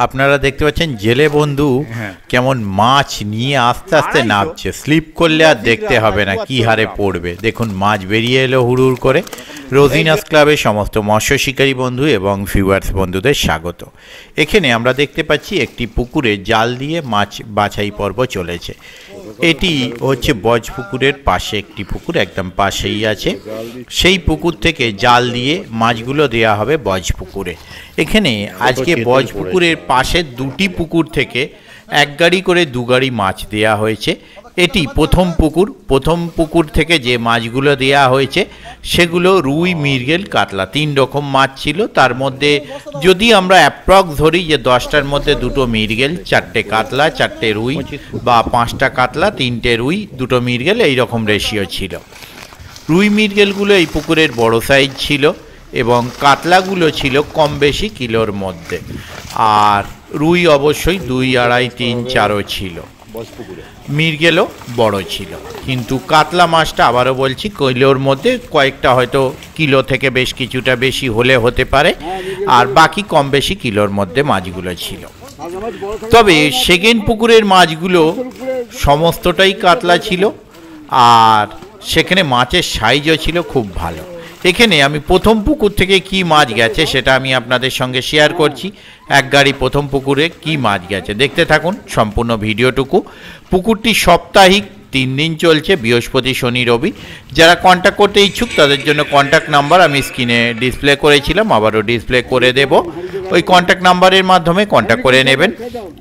আপনারা দেখতে পাচ্ছেন জেলে বন্ধু কেমন মাছ নিয়ে আস্তে আস্তে নামছে। স্লিপ করলে আর দেখতে হবে না কি হারে পড়বে। দেখুন মাছ বেরিয়ে এলো হুড় করে। রোজিনাস ক্লাবের সমস্ত মৎস্য শিকারী বন্ধু এবং ভিউয়ার্স বন্ধুদের স্বাগত। এখানে আমরা দেখতে পাচ্ছি একটি পুকুরে জাল দিয়ে মাছ বাছাই পর্ব চলেছে। এটি হচ্ছে বজ পুকুরের পাশে একটি পুকুর, একদম পাশেই আছে। সেই পুকুর থেকে জাল দিয়ে মাছগুলো দেয়া হবে বজ পুকুরে। এখানে আজকে বজ পুকুরের পাশের দুটি পুকুর থেকে এক গাড়ি করে দু গাড়ি মাছ দেয়া হয়েছে। এটি প্রথম পুকুর থেকে যে মাছগুলো দেয়া হয়েছে সেগুলো রুই, মৃগেল, কাতলা, 3 রকম মাছ ছিল। তার মধ্যে যদি আমরা অ্যাপ্রক্স ধরি যে 10টার মধ্যে 2টো মৃগেল, 4টে কাতলা, 4টে রুই, বা 5টা কাতলা, 3টে রুই, 2টো মৃগেল, এইরকম রেশিও ছিল। রুই মৃগেলগুলো এই পুকুরের বড় সাইজ ছিল এবং কাতলাগুলো ছিল কম বেশি কিলোর মধ্যে। আর রুই অবশ্যই 2, 2.5, 3, 4ও ছিল। মৃগেলও বড় ছিল, কিন্তু কাতলা মাছটা আবারও বলছি কিলোর মধ্যে, কয়েকটা হয়তো কিলো থেকে বেশ কিছুটা বেশি হলে হতে পারে, আর বাকি কম বেশি কিলোর মধ্যে মাছগুলো ছিল। তবে সেকেন্ড পুকুরের মাছগুলো সমস্তটাই কাতলা ছিল, আর সেখানে মাছের সাইজও ছিল খুব ভালো। এখানে আমি প্রথম পুকুর থেকে কি মাছ গেছে সেটা আমি আপনাদের সঙ্গে শেয়ার করছি। এক গাড়ি প্রথম পুকুরে কি মাছ গেছে দেখতে থাকুন সম্পূর্ণ ভিডিওটুকু। পুকুরটি সাপ্তাহিক 3 দিন চলছে, বৃহস্পতি, শনি, রবি। যারা কন্ট্যাক্ট করতে ইচ্ছুক তাদের জন্য কন্ট্যাক্ট নাম্বার আমি স্ক্রিনে ডিসপ্লে করেছিলাম, আবারও ডিসপ্লে করে দেব। ওই কন্ট্যাক্ট নাম্বারের মাধ্যমে কন্ট্যাক্ট করে নেবেন।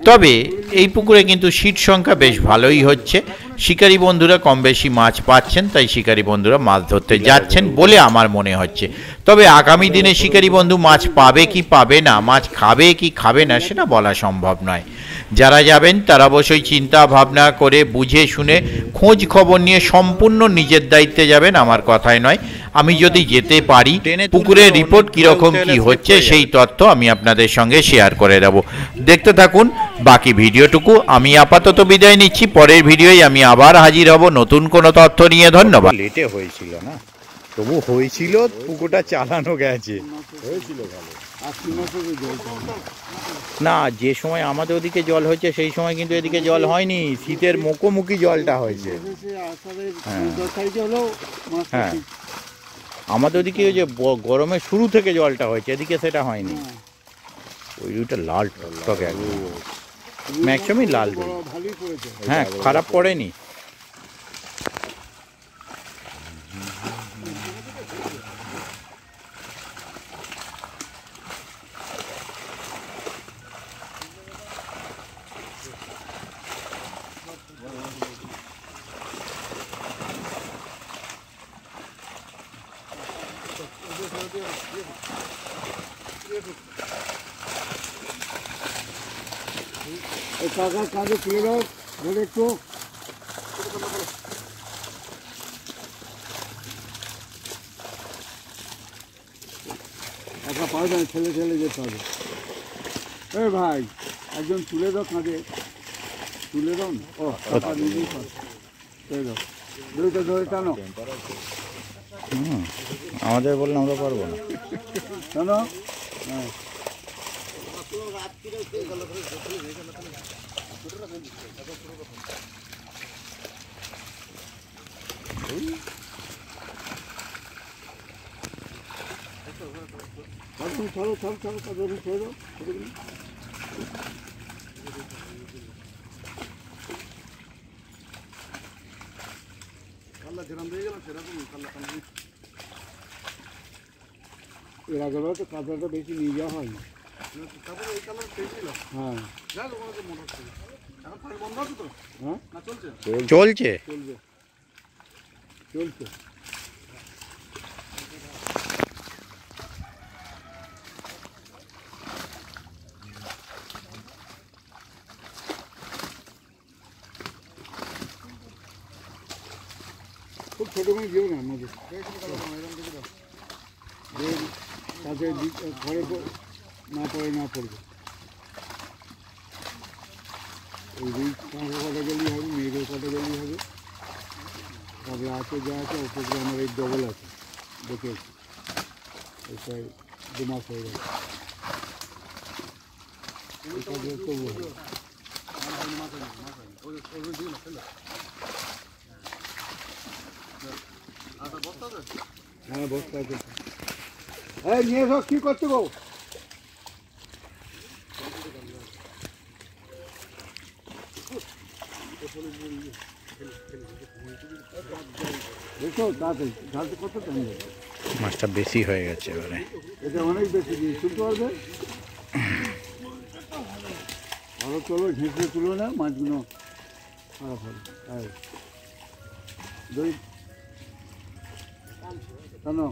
তবে এই পুকুরে কিন্তু সিট সংখ্যা বেশ ভালোই হচ্ছে। শিকারী বন্ধুরা কম বেশি মাছ পাচ্ছেন, তাই শিকারী বন্ধুরা মাছ ধরতে যাচ্ছেন বলে আমার মনে হচ্ছে। তবে আগামী দিনে শিকারী বন্ধু মাছ পাবে কি পাবে না, মাছ খাবে কি খাবে না, সেটা বলা সম্ভব নয়। যারা যাবেন তারা অবশ্যই চিন্তা ভাবনা করে বুঝে শুনে খোঁজ খবর নিয়ে সম্পূর্ণ নিজের দায়িত্বে যাবেন, আমার কথাই নয়। আমি যদি যেতে পারি পুকুরের রিপোর্ট কীরকম কি হচ্ছে সেই তথ্য আমি আপনাদের সঙ্গে শেয়ার করে দেব। দেখতে থাকুন বাকি ভিডিওটুকু। আমি আপাতত বিদায় নিচ্ছি, পরের ভিডিওয় আমি আবার হাজির হব নতুন কোনো তথ্য নিয়ে। ধন্যবাদ। লেটে হয়েছিল না, তবু হয়েছিল, পুকুরটা চালানো গেছে, হয়েছিল ভালো। না, যে সময় আমাদের ওদিকে জল হয়েছে সেই সময় কিন্তু এদিকে জল হয়নি, শীতের মুখোমুখি জলটা হয়েছে। হ্যাঁ, আমাদের ওদিকে ওই যে গরমের শুরু থেকে জলটা হয়েছে, এদিকে সেটা হয়নি। ওই রুইটা লাল টকটকে একদম, ম্যাক্সিমামই লাল রুই। হ্যাঁ, খারাপ পড়েনি। কাকা কাঁধে তুলে দাও, ধরে একটু একা পাওয়া যায়, ছেলে ছেলে যেতে হবে। এ ভাই, একজন তুলে দাও, কাঁধে তুলে দাও না। ও কাকা নিজেই তুলে দাও, দুইটা ধরে টানো। আমাদের বললে আমরা পারবো না, টানো। হ্যাঁ, ছাড়ো ছাড়ো ছাড়ো, ছেড়ে দাও। এর আগের তো কাঁচাটা বেশি নিয়ে যাওয়া হয়নি। হ্যাঁ, চলছে। খুব ছোটো করে দিও না আমাদের কাছে ঘরে না পড়বে। ওই রুই কাঁকড়া কটা গেলেই হবে, মেয়েদের কটা গেলেই হবে। তবে আছে যা আছে, ওপরে আমার এই ডবল আছে, দেখে এটা 2 মাস হয়ে গেছে। হ্যাঁ বস্তা আছে। এই নিয়ে এসো, কি করছো গো? দেখো তাড়াতাড়ি ঝালতে কত টাইম লাগে? মাছটা বেশি হয়ে গেছে এবারে। এটা অনেক বেশি দিয়ে শুনতে পারবে। ভালো চলো, ঝেঁকড়ে তুলো না, মাছগুলো খারাপ হবে। হ্যাঁ দই টানো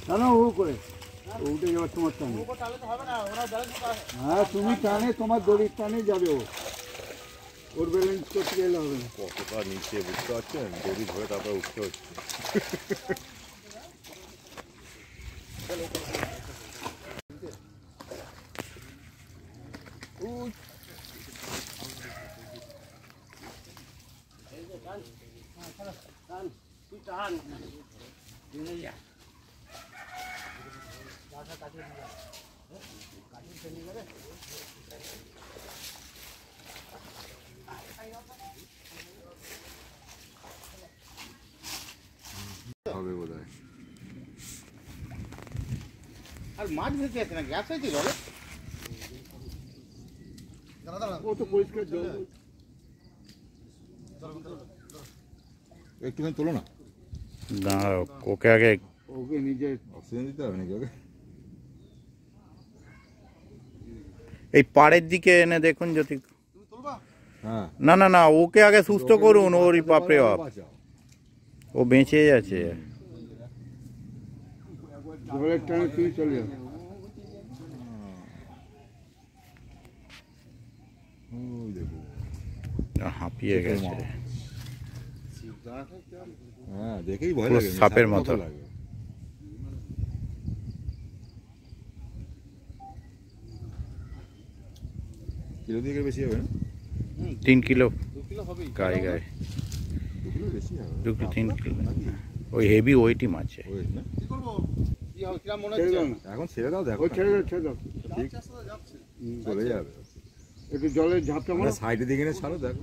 টানো, ও করে উঠে যাবার তোমার টানে। হ্যাঁ তুমি টানে, তোমার দড়ির টানে যাবে ও, ওর ব্যালেন্স করতে গেলে হবে না। কতটা নিচে বুঝতে পারছেন, দড়ি ধরে তারপরে উঠতে হচ্ছে। হবে বোধ হয়। আর মাছ ভেসে আছে না, গ্যাস হয়েছে জলে? ও তো পরিষ্কার জল। একটুখানি তোলো না, দাঁড়াও, ওকে আগে ওকে নিজে অক্সিজেন দিতে হবে নাকি ওকে? এই পাড়ের দিকে এনে দেখুন যদি। হ্যাঁ, না না না, ওকে আগে সুস্থ করুন, ওরই বাপরে বাপ, বাঁচাও। ও বেঁচে আছে। জলের টানে তুই চলে যাও। ওই দেখো, হাঁপিয়ে গেছে। হ্যাঁ দেখেই ভয় পুরো লাগে, সাপের মতো। লাগে। কিলো দিকে বেশি হবে না? 3 কিলো 2 কিলো হবেই। গায়ে গায়ে, 2 কিলো বেশি হবে। 2-3 কিলো। ওই হেভি ওয়েটই মাছে। ওয়েট না? কি করবো? কি হবে, কিরম মনে ছেড়ে হচ্ছে? দাও না, এখন ছেড়ে দাও, দেখো ওই ছেড়ে দাও, ছেড়ে দাও। ঠিক চলে যাবে। একটু জলের ঝাপটা মারো। সাইডের দিকে নিয়ে ছাড়ো, দেখো।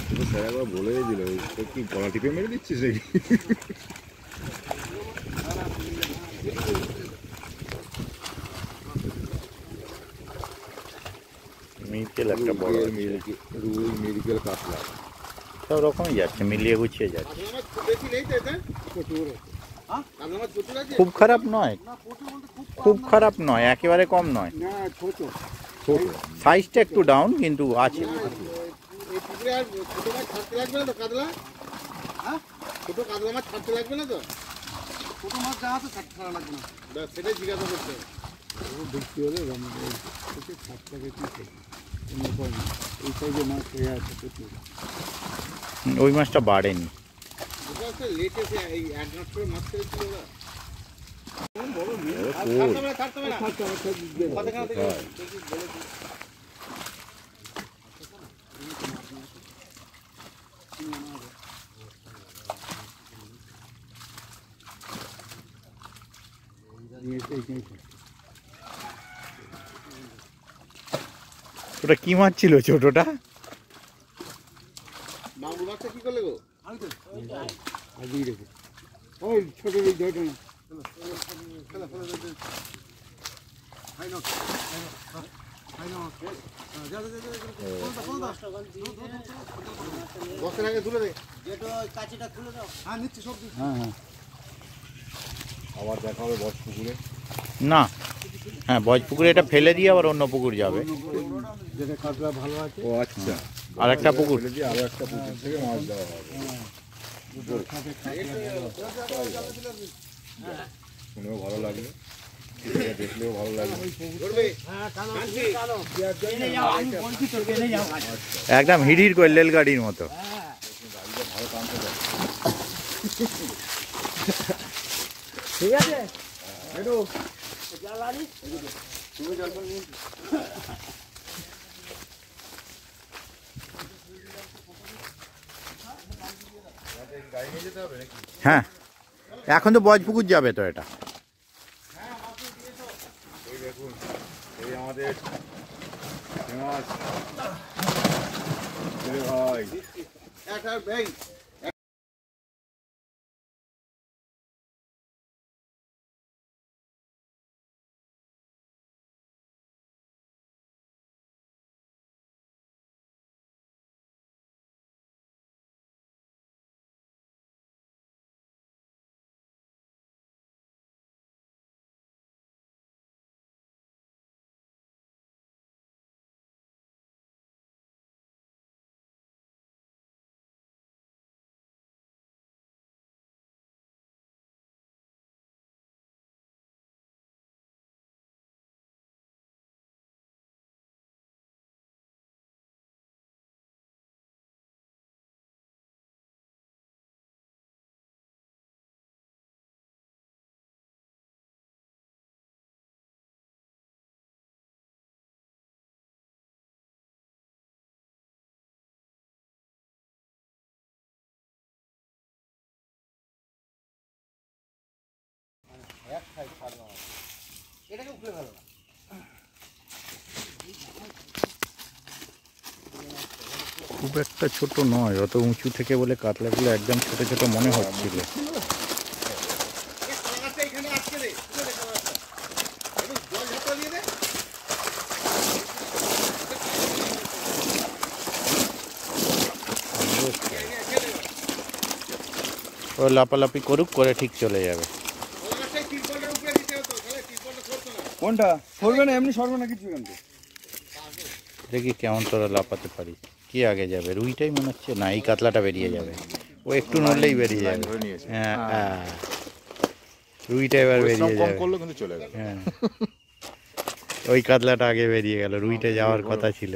তুমি স্যার একবার বলেই দিল, কি গলা টিপে মেরে দিচ্ছিস নাকি? মিরকেল একটা বড় আছে। রুই, মিরকেল, কাতলা। সব রকমই যাচ্ছে, মিলিয়ে গুছিয়ে যাচ্ছে। কাতলা মাছ খুব বেশি নেই তো এতে? প্রচুর। হ্যাঁ? কাতলা মাছ প্রচুর আছে? খুব খারাপ নয়, না, প্রচুর বলতে খুব কম খুব না। খারাপ নয়, একেবারে কম নয়। না ছোট। ছোট। সাইজটা একটু ডাউন, কিন্তু আছে। এই পুকুরে আর ছোট মাছ ছাড়তে লাগবে না তো, কাতলা? হ্যাঁ? ছোট কাতলা মাছ ছাড়তে লাগবে না তো? ছোট মাছ যা আছে ছাড়া লাগবে না। ব্যাস, সেটাই জিজ্ঞাসা করতে হবে। ও বৃষ্টি হলে ছাপটা বেশি কোনো উপায় নেই। এই সাইজে মাছ হয়ে আছে প্রচুর। ওই মাছটা বাড়েনি। ওটা হচ্ছে লেট এসে এই 1 ঘাট করে মাছ ছেড়েছিল ওরা। ওই আর ছাড়তে হবে না, ছাড়তে হবে না। আচ্ছা আচ্ছা দিয়ে দাও। কতখানা থেকে দেখি বলে দিই। নিয়ে এসে এইখানে থাক। ওটা কি মাছ ছিল ছোটটা? মাগুর মাছটা কি করলে গো? আগেই রেখে ওই ছোট এই ধরো না। বস্তার আগে তুলে দে। হ্যাঁ হ্যাঁ আবার দেখা হবে বস পুকুরে। না, হ্যাঁ, বজপুকুরে এটা ফেলে দিয়ে আবার অন্য পুকুর যাবে। যেটা কাতলা ভালো আছে। ও আচ্ছা, আর একটা পুকুর। ফেলে দিয়ে আরো একটা পুকুর থেকে মাছ দেওয়া হবে। শুনেও ভালো লাগলো, দেখলেও ভালো লাগলো। একদম হিড়ির করে রেলগাড়ির মতো। ভালো টানতে পারে। ঠিক আছে হ্যাঁ, এখন তো বজপুকুর যাবে তো এটা। এই দেখুন, এই আমাদের ফেমাস ভাই। একটা ভাই এটাকে খুলে ফেলো না। খুব একটা ছোট নয়, অত উঁচু থেকে বলে কাতলাগুলো একদম ছোট ছোট মনে হচ্ছিল। এখানে আটকে দে, জল ঝাপটা দিয়ে দে। ও লাপালাপি করুক, করে ঠিক চলে যাবে। কোনটা সরবে না? এমনি সরবে না কিছু কিন্তু। দেখি কেমন তোরা লাপাতে পারি। কি আগে যাবে? রুইটাই মনে হচ্ছে। না, এই কাতলাটা বেরিয়ে যাবে। ও একটু নড়লেই বেরিয়ে যাবে। হ্যাঁ হ্যাঁ, রুইটা এবার বেরিয়ে যাবে। কিন্তু চলে গেল। হ্যাঁ, ওই কাতলাটা আগে বেরিয়ে গেল, রুইটা যাওয়ার কথা ছিল।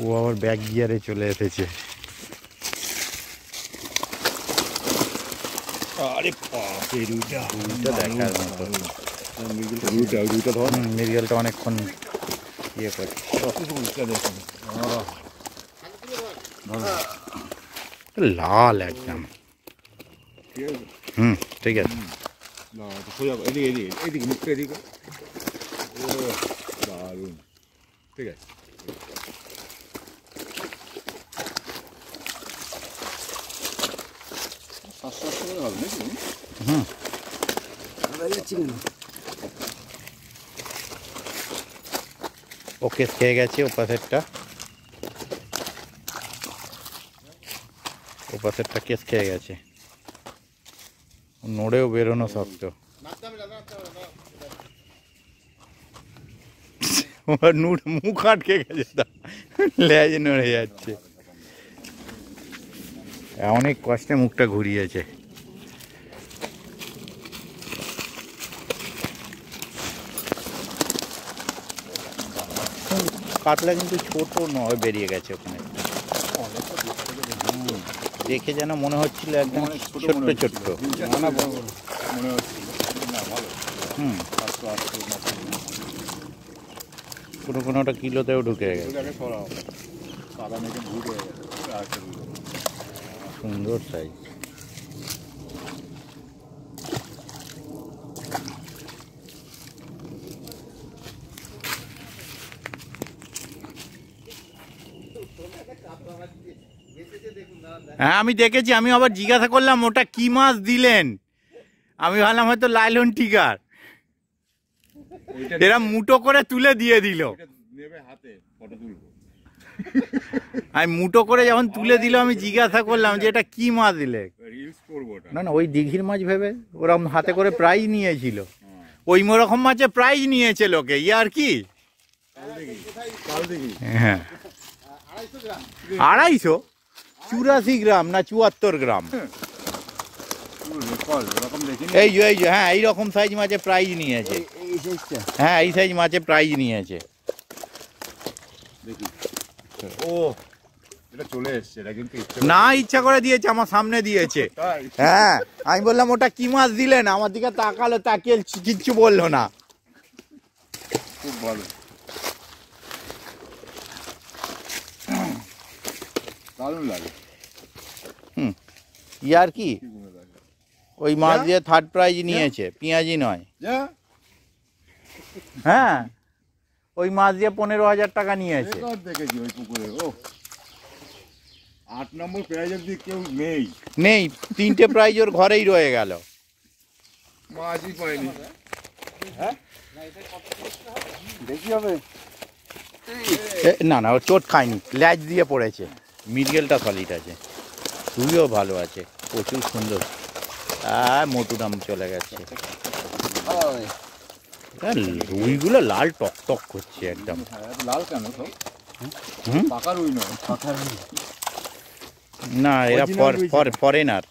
ও আবার ব্যাক গিয়ারে চলে এসেছে। আরে বাপরে, রুইটা দেখার মতো। রুইটা ধর। মৃগেলটা অনেকক্ষণ ইয়ে করছে। লাল একদম। ঠিক আছে। না, সোজা এদিকে এদিকে এদিকে মুখটা এদিকে। ও দারুণ। ঠিক আছে। ও কেস খেয়ে গেছে ওপাশেরটা। ওপাশেরটা কেস খেয়ে গেছে। নড়েও বেরোনো শক্ত। মুখ আটকে গেছে, লেজ নড়ে যাচ্ছে। অনেক কষ্টে মুখটা ঘুরিয়েছে। কাতলা কিন্তু ছোট নয়, বেরিয়ে গেছে ওখানে। দেখে যেন মনে হচ্ছিল একদম ছোট্ট ছোট্ট। কোনো কোনোটা কিলোতেও ঢুকে গেছে। সুন্দর সাইজ। হ্যাঁ, আমি দেখেছি। আমি আবার জিজ্ঞাসা করলাম ওটা কি মাছ দিলেন। আমি ভাবলাম হয়তো লাইলন টিগার। এরা মুটো করে তুলে দিয়ে দিল। আমি মুটো করে যখন তুলে দিল, আমি জিজ্ঞাসা করলাম যে এটা কি মাছ দিলে। না না, ওই দিঘির মাছ ভেবে ওরকম হাতে করে প্রাইজ নিয়েছিল। ওই রকম মাছে প্রাইজ নিয়েছে লোকে। আর কি, হ্যাঁ, 250, 84 গ্রাম না 74 গ্রাম। এই যে হ্যাঁ, এইরকম সাইজ মাছে প্রাইজ নিয়েছে। হ্যাঁ, এই সাইজ মাছে প্রাইজ নিয়েছে। ও, এটা চলে এসছে। এটা কিন্তু না, ইচ্ছা করে দিয়েছে, আমার সামনে দিয়েছে। হ্যাঁ, আমি বললাম ওটা কি মাছ দিলেন, আমার দিকে তাকালো, তাকিয়ে কিচ্ছু বললো না। খুব ভালো, দারুণ লাগে। ইয়ার কি ওই মাছ দিয়ে থার্ড প্রাইজ নিয়েছে, পেঁয়াজি নয়। যা হ্যাঁ, ওই মাছ দিয়ে 15,000 টাকা নিয়েছে। রেকর্ড দেখেছি ওই পুকুরে। ও 8 নম্বর প্রাইজের দিক কেউ নেই, নেই, 3টে প্রাইজ ওর ঘরেই রয়ে গেল। মাছই পাইনি। দেখি হবে। না না, ও চোট খায়নি, ল্যাজ দিয়ে পড়েছে, মিডগেলটা সলিড আছে, রুইও ভালো আছে, প্রচুর সুন্দর। মোটুরাম চলে গেছে। রুইগুলো লাল টক টক করছে একদম। লাল কেন সব? হুম? পাকা রুই নয়, না, এরা ফরেনার।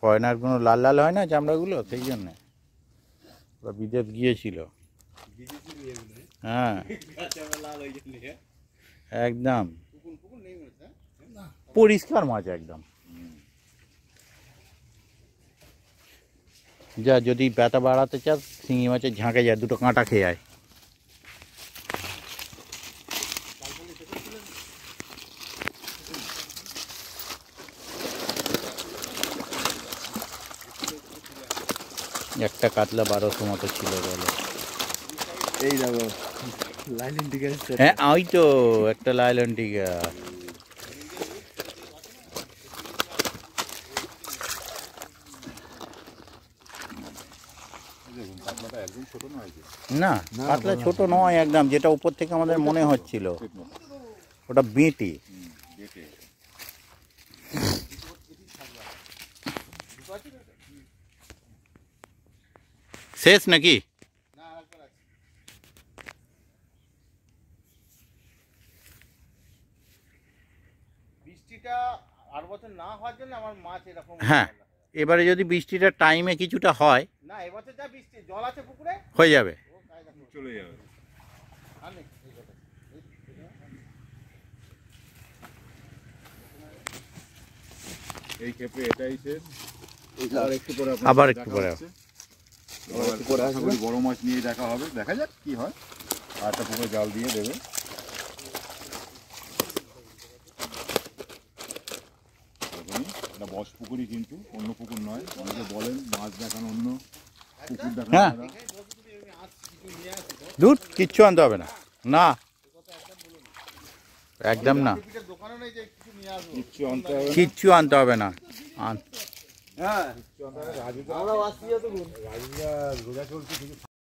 ফরেনার গুলো লাল লাল হয় না চামড়াগুলো, সেই জন্য ওরা বিদেশ গিয়েছিল। হ্যাঁ একদম পরিষ্কার মাছ একদম। যা, যদি ব্যথা বাড়াতে চাস শিঙি মাছের ঝাঁকে যায়, 2টো কাঁটা খেয়ে আয়। একটা কাতলা 1200 মতো ছিল বলে। এই দেখো লাইলেন টিকার। হ্যাঁ ওই তো একটা লাইলন টিকা। না কাতলা ছোট নয় একদম, যেটা উপর থেকে আমাদের মনে হচ্ছিল ওটা বেঁটে। শেষ নাকি? বৃষ্টিটা 8 বছর না হওয়ার জন্য আমার মাছ এরকম। হ্যাঁ, এবারে যদি বৃষ্টিটা টাইমে কিছুটা হয়, না এবছর যা বৃষ্টি জল আছে পুকুরে হয়ে যাবে। চলে যাবে। এই ক্ষেত্রে এটাই শেষ। আবার একটু পরে আশা করি বড় মাছ নিয়ে দেখা হবে, দেখা যাক কি হয়। আর একটা পুকুরে জাল দিয়ে দেবে। এটা বস পুকুরই, কিন্তু অন্য পুকুর নয়। অনেকে বলেন মাছ দেখানো অন্য, পুকুর দেখানো হ্যাঁ। আলাদা। দুধ কিচ্ছু আনতে হবে না, না একদম না, দোকানে নেই যে কিছু নিয়ে আসবো। কিচ্ছু আনতে হবে না। কিচ্ছু আনতে হবে না। হ্যাঁ আমরা আসছি তো।